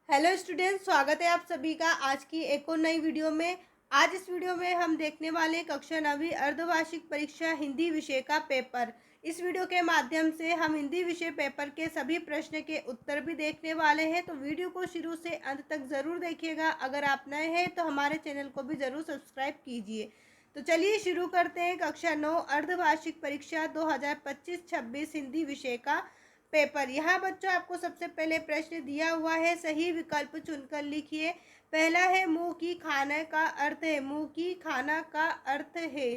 Hello students, स्वागत है आप सभी का आज की एक और नई वीडियो में। आज इस वीडियो में हम देखने वाले हैं कक्षा 9वीं अर्धवार्षिक परीक्षा हिंदी विषय का पेपर। इस वीडियो के माध्यम से हम हिंदी विषय पेपर के सभी प्रश्न के उत्तर भी देखने वाले हैं, तो वीडियो को शुरू से अंत तक ज़रूर देखिएगा। अगर आप नए हैं तो हमारे चैनल को भी ज़रूर सब्सक्राइब कीजिए। तो चलिए शुरू करते हैं कक्षा 9 अर्धवार्षिक परीक्षा 2025-26 हिंदी विषय का पेपर। यहाँ बच्चों आपको सबसे पहले प्रश्न दिया हुआ है, सही विकल्प चुनकर लिखिए। पहला है मुंह की खाना का अर्थ है, मुंह की खाना का अर्थ है।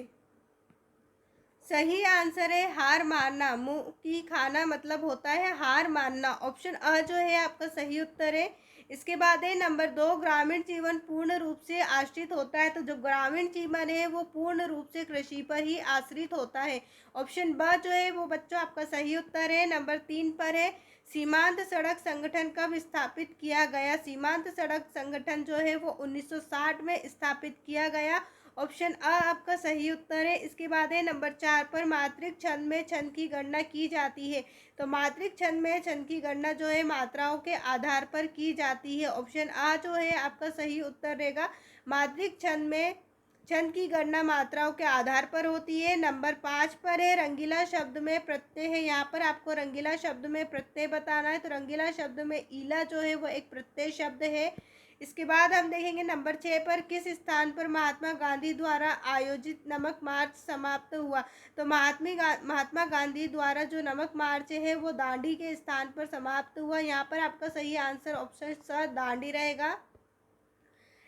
सही आंसर है हार मानना। मुंह की खाना मतलब होता है हार मानना। ऑप्शन अ जो है आपका सही उत्तर है। इसके बाद है नंबर 2, ग्रामीण जीवन पूर्ण रूप से आश्रित होता है। तो जो ग्रामीण जीवन है वो पूर्ण रूप से कृषि पर ही आश्रित होता है। ऑप्शन ब जो है वो बच्चों आपका सही उत्तर है। नंबर 3 पर है सीमांत सड़क संगठन कब स्थापित किया गया। सीमांत सड़क संगठन जो है वो 1960 में स्थापित किया गया। ऑप्शन अ आपका सही उत्तर है। इसके बाद है नंबर 4 पर मात्रिक छंद में छंद की गणना की जाती है। तो मात्रिक छंद में छंद की गणना जो है मात्राओं के आधार पर की जाती है। ऑप्शन आ जो है आपका सही उत्तर रहेगा। मात्रिक छंद में छंद की गणना मात्राओं के आधार पर होती है। नंबर 5 पर है रंगीला शब्द में प्रत्यय है। यहाँ पर आपको रंगीला शब्द में प्रत्यय बताना है। तो रंगीला शब्द में ईला जो है वो एक प्रत्यय शब्द है। इसके बाद हम देखेंगे नंबर 6 पर किस स्थान पर महात्मा गांधी द्वारा आयोजित नमक मार्च समाप्त हुआ। तो महात्मा गांधी द्वारा जो नमक मार्च है वो दांडी के स्थान पर समाप्त हुआ। यहाँ पर आपका सही आंसर ऑप्शन स दांडी रहेगा।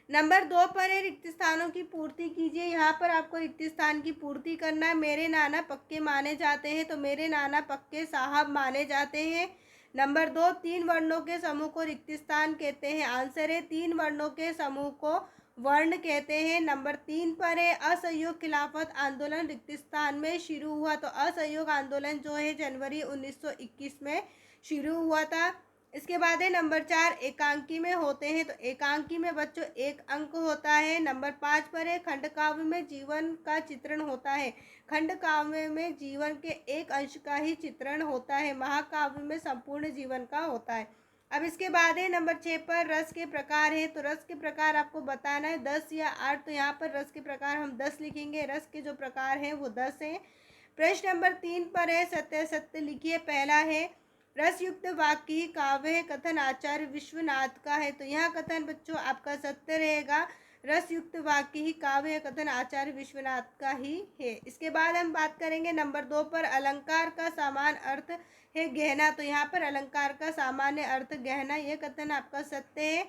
नंबर 2 पर है रिक्त स्थानों की पूर्ति कीजिए। यहाँ पर आपको रिक्त स्थान की पूर्ति करना है। मेरे नाना पक्के माने जाते हैं। तो मेरे नाना पक्के साहब माने जाते हैं। नंबर 2, 3 वर्णों के समूह को रिक्त स्थान कहते हैं। आंसर है 3 वर्णों के समूह को वर्ण कहते हैं। नंबर 3 पर है असहयोग खिलाफत आंदोलन रिक्त स्थान में शुरू हुआ। तो असहयोग आंदोलन जो है जनवरी 1921 में शुरू हुआ था। इसके बाद है नंबर 4 एकांकी में होते हैं। तो एकांकी में बच्चों एक अंक होता है। नंबर 5 पर है खंड काव्य में जीवन का चित्रण होता है। खंड काव्य में जीवन के एक अंश का ही चित्रण होता है। महाकाव्य में संपूर्ण जीवन का होता है। अब इसके बाद है नंबर 6 पर रस के प्रकार है। तो रस के प्रकार आपको बताना है 10 या 8। तो यहाँ पर रस के प्रकार हम 10 लिखेंगे। रस के जो प्रकार हैं वो 10 हैं। प्रश्न नंबर 3 पर है सत्य सत्य लिखिए। पहला है रसयुक्त वाक्य ही काव्य है, कथन आचार्य विश्वनाथ का है। तो यह कथन बच्चों आपका सत्य रहेगा। रसयुक्त वाक्य ही काव्य है, कथन आचार्य विश्वनाथ का ही है। इसके बाद हम बात करेंगे नंबर 2 पर अलंकार का सामान्य अर्थ है गहना। तो यहाँ पर अलंकार का सामान्य अर्थ गहना, यह कथन आपका सत्य है।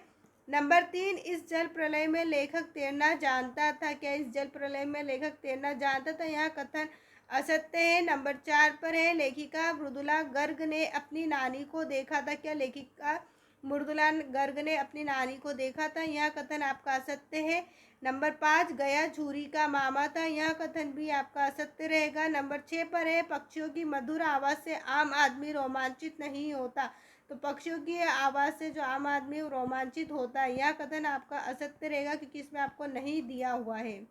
नंबर 3, इस जल प्रलय में लेखक तैरना जानता था। क्या इस जल प्रलय में लेखक तैरना जानता था। यह कथन असत्य है। नंबर 4 पर है लेखिका मृदुला गर्ग ने अपनी नानी को देखा था। क्या लेखिका मृदुला गर्ग ने अपनी नानी को देखा था। यह कथन आपका असत्य है। नंबर 5, गया झूरी का मामा था। यह कथन भी आपका असत्य रहेगा। नंबर 6 पर है पक्षियों की मधुर आवाज़ से आम आदमी रोमांचित नहीं होता। तो पक्षियों की आवाज़ से जो आम आदमी रोमांचित होता है, यह कथन आपका असत्य रहेगा क्योंकि इसमें आपको नहीं दिया हुआ है।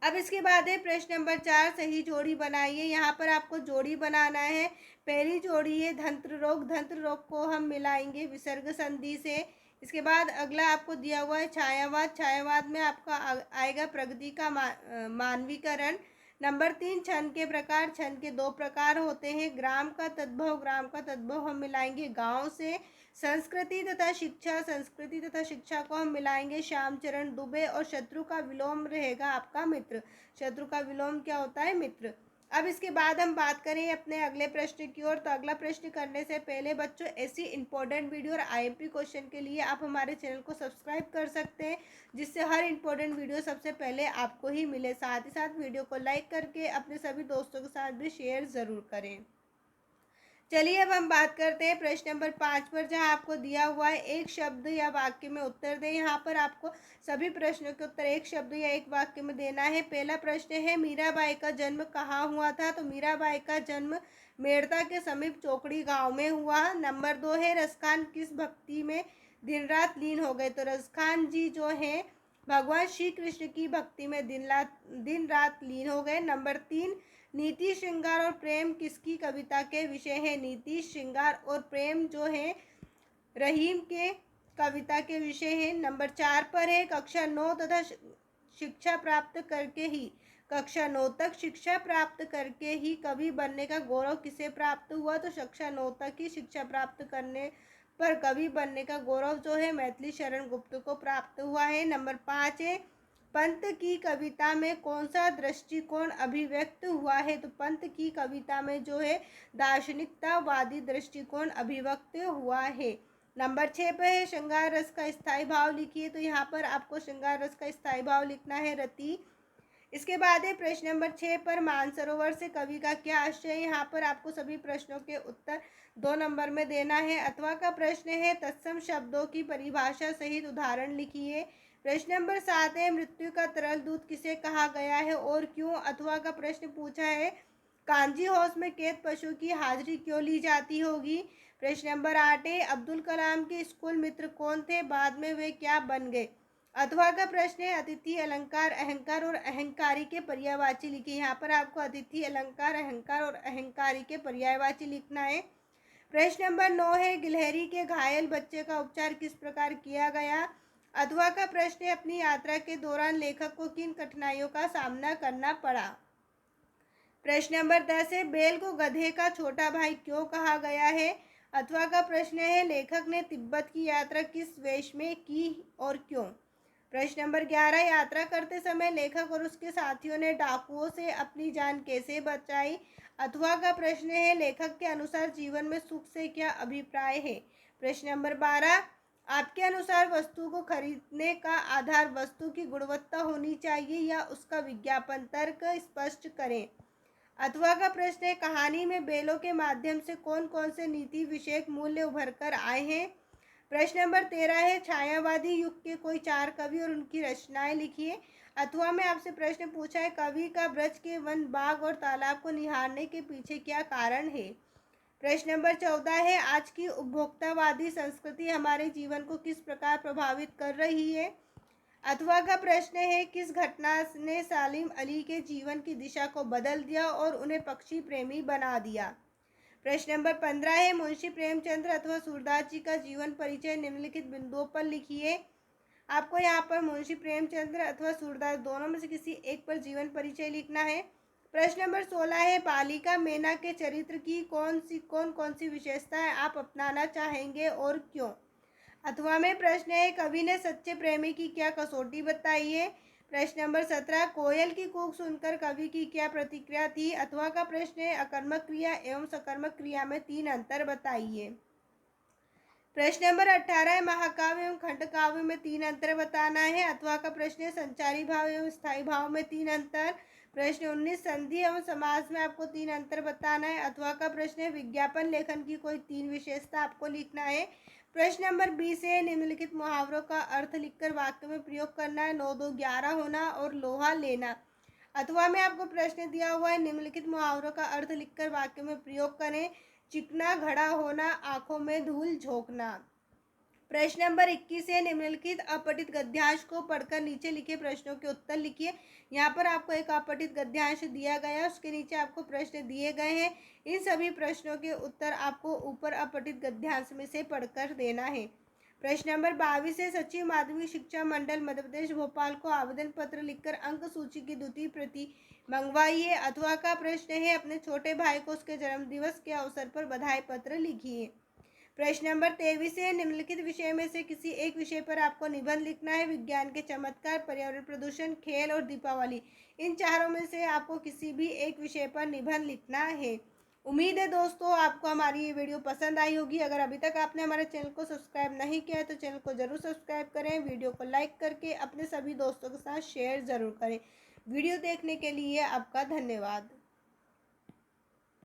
अब इसके बाद है प्रश्न नंबर 4, सही जोड़ी बनाइए। यहाँ पर आपको जोड़ी बनाना है। पहली जोड़ी है धंत्र रोग। धंत्र रोग को हम मिलाएंगे विसर्ग संधि से। इसके बाद अगला आपको दिया हुआ है छायावाद। छायावाद में आपका आएगा प्रगति का मानवीकरण। नंबर 3, छंद के प्रकार। छंद के 2 प्रकार होते हैं। ग्राम का तद्भव। ग्राम का तद्भव हम मिलाएंगे गांव से। संस्कृति तथा शिक्षा। संस्कृति तथा शिक्षा को हम मिलाएंगे श्यामचरण दुबे। और शत्रु का विलोम रहेगा आपका मित्र। शत्रु का विलोम क्या होता है, मित्र। अब इसके बाद हम बात करें अपने अगले प्रश्न की ओर। तो अगला प्रश्न करने से पहले बच्चों ऐसी इंपॉर्टेंट वीडियो और आईएमपी क्वेश्चन के लिए आप हमारे चैनल को सब्सक्राइब कर सकते हैं, जिससे हर इंपॉर्टेंट वीडियो सबसे पहले आपको ही मिले। साथ ही साथ वीडियो को लाइक करके अपने सभी दोस्तों के साथ भी शेयर ज़रूर करें। चलिए अब हम बात करते हैं प्रश्न नंबर 5 पर, जहां आपको दिया हुआ है एक शब्द या वाक्य में उत्तर दें। यहाँ पर आपको सभी प्रश्नों के उत्तर एक शब्द या एक वाक्य में देना है। पहला प्रश्न है मीराबाई का जन्म कहाँ हुआ था। तो मीराबाई का जन्म मेड़ता के समीप चौकड़ी गांव में हुआ। नंबर 2 है रसखान किस भक्ति में दिन रात लीन हो गए। तो रसखान जी जो है भगवान श्री कृष्ण की भक्ति में दिन रात लीन हो गए। नंबर 3, नीति श्रृंगार और प्रेम किसकी कविता के विषय है। नीति श्रृंगार और प्रेम जो है रहीम के कविता के विषय हैं। नंबर 4 पर है कक्षा 9 तथा शिक्षा प्राप्त करके ही, कक्षा 9 तक शिक्षा प्राप्त करके ही कवि बनने का गौरव किसे प्राप्त हुआ? तो कक्षा 9 तक ही शिक्षा प्राप्त करने पर कवि बनने का गौरव जो है मैथिली शरण गुप्त को प्राप्त हुआ है। नंबर 5 है पंत की कविता में कौन सा दृष्टिकोण अभिव्यक्त हुआ है? तो पंत की कविता में जो है दार्शनिकतावादी दृष्टिकोण अभिव्यक्त हुआ है। नंबर 6 पे है श्रृंगार रस का स्थायी भाव लिखिए। तो यहाँ पर आपको श्रृंगार रस का स्थायी भाव लिखना है रति। इसके बाद है प्रश्न नंबर 6 पर मानसरोवर से कवि का क्या आशय है? यहाँ पर आपको सभी प्रश्नों के उत्तर 2 नंबर में देना है। अथवा का प्रश्न है तत्सम शब्दों की परिभाषा सहित उदाहरण लिखिए। प्रश्न नंबर 7 है मृत्यु का तरल दूध किसे कहा गया है और क्यों? अथवा का प्रश्न पूछा है कांजी हाउस में कैद पशु की हाजिरी क्यों ली जाती होगी? प्रश्न नंबर 8 है अब्दुल कलाम के स्कूल मित्र कौन थे, बाद में वे क्या बन गए? अथवा का प्रश्न है अतिथि अलंकार अहंकार और अहंकारी के पर्यायवाची लिखिए। यहाँ पर आपको अतिथि अलंकार अहंकार और अहंकारी के पर्यायवाची लिखना है। प्रश्न नंबर 9 है गिलहरी के घायल बच्चे का उपचार किस प्रकार किया गया? अथवा का प्रश्न है अपनी यात्रा के दौरान लेखक को किन कठिनाइयों का सामना करना पड़ा? प्रश्न नंबर 10 है बैल को गधे का छोटा भाई क्यों कहा गया है? अथवा का प्रश्न है लेखक ने तिब्बत की यात्रा किस वेश में की और क्यों? प्रश्न नंबर 11 यात्रा करते समय लेखक और उसके साथियों ने डाकुओं से अपनी जान कैसे बचाई? अथवा का प्रश्न है लेखक के अनुसार जीवन में सुख से क्या अभिप्राय है? प्रश्न नंबर 12 आपके अनुसार वस्तु को खरीदने का आधार वस्तु की गुणवत्ता होनी चाहिए या उसका विज्ञापन? तर्क स्पष्ट करें। अथवा का प्रश्न है कहानी में बैलों के माध्यम से कौन कौन से नीति विषयक मूल्य उभर कर आए हैं? प्रश्न नंबर 13 है छायावादी युग के कोई 4 कवि और उनकी रचनाएं लिखिए। अथवा में आपसे प्रश्न पूछा है कवि का ब्रज के वन बाग और तालाब को निहारने के पीछे क्या कारण है? प्रश्न नंबर 14 है आज की उपभोक्तावादी संस्कृति हमारे जीवन को किस प्रकार प्रभावित कर रही है? अथवा का प्रश्न है किस घटना ने सालिम अली के जीवन की दिशा को बदल दिया और उन्हें पक्षी प्रेमी बना दिया? प्रश्न नंबर 15 है मुंशी प्रेमचंद्र अथवा सूरदास जी का जीवन परिचय निम्नलिखित बिंदुओं पर लिखिए। आपको यहाँ पर मुंशी प्रेमचंद्र अथवा सूरदास दोनों में से किसी एक पर जीवन परिचय लिखना है। प्रश्न नंबर 16 है बालिका मेना के चरित्र की कौन कौन सी विशेषताएं आप अपनाना चाहेंगे और क्यों? अथवा में प्रश्न है कवि ने सच्चे प्रेमी की क्या कसौटी बताई है? प्रश्न नंबर 17 कोयल की कूक सुनकर कवि की क्या प्रतिक्रिया थी? अथवा का प्रश्न है अकर्मक क्रिया एवं सकर्मक क्रिया में 3 अंतर बताइए। प्रश्न नंबर 18 महाकाव्य एवं खंड काव्य में 3 अंतर बताना है। अथवा का प्रश्न है संचारी भाव एवं स्थायी भाव में 3 अंतर। प्रश्न 19 संधि एवं समास में आपको 3 अंतर बताना है। अथवा का प्रश्न है विज्ञापन लेखन की कोई 3 विशेषता आपको लिखना है। प्रश्न नंबर 20 है निम्नलिखित मुहावरों का अर्थ लिखकर वाक्य में प्रयोग करना है। 9 2 11 होना और लोहा लेना। अथवा में आपको प्रश्न दिया हुआ है निम्नलिखित मुहावरों का अर्थ लिखकर वाक्य में प्रयोग करें। चिकना घड़ा होना आंखों में धूल झोंकना। प्रश्न नंबर 21 है निम्नलिखित अपठित गद्यांश को पढ़कर नीचे लिखे प्रश्नों के उत्तर लिखिए। यहाँ पर आपको एक अपठित गद्यांश दिया गया है, उसके नीचे आपको प्रश्न दिए गए हैं। इन सभी प्रश्नों के उत्तर आपको ऊपर अपठित गद्यांश में से पढ़कर देना है। प्रश्न नंबर 22 है सचिव माध्यमिक शिक्षा मंडल मध्य प्रदेश भोपाल को आवेदन पत्र लिखकर अंक सूची की द्वितीय प्रति मंगवाइए। अथवा का प्रश्न है अपने छोटे भाई को उसके जन्मदिवस के अवसर पर बधाई पत्र लिखिए। प्रश्न नंबर 23 है निम्नलिखित विषय में से किसी एक विषय पर आपको निबंध लिखना है। विज्ञान के चमत्कार, पर्यावरण प्रदूषण, खेल और दीपावली, इन चारों में से आपको किसी भी एक विषय पर निबंध लिखना है। उम्मीद है दोस्तों आपको हमारी ये वीडियो पसंद आई होगी। अगर अभी तक आपने हमारे चैनल को सब्सक्राइब नहीं किया है तो चैनल को जरूर सब्सक्राइब करें। वीडियो को लाइक करके अपने सभी दोस्तों के साथ शेयर ज़रूर करें। वीडियो देखने के लिए आपका धन्यवाद।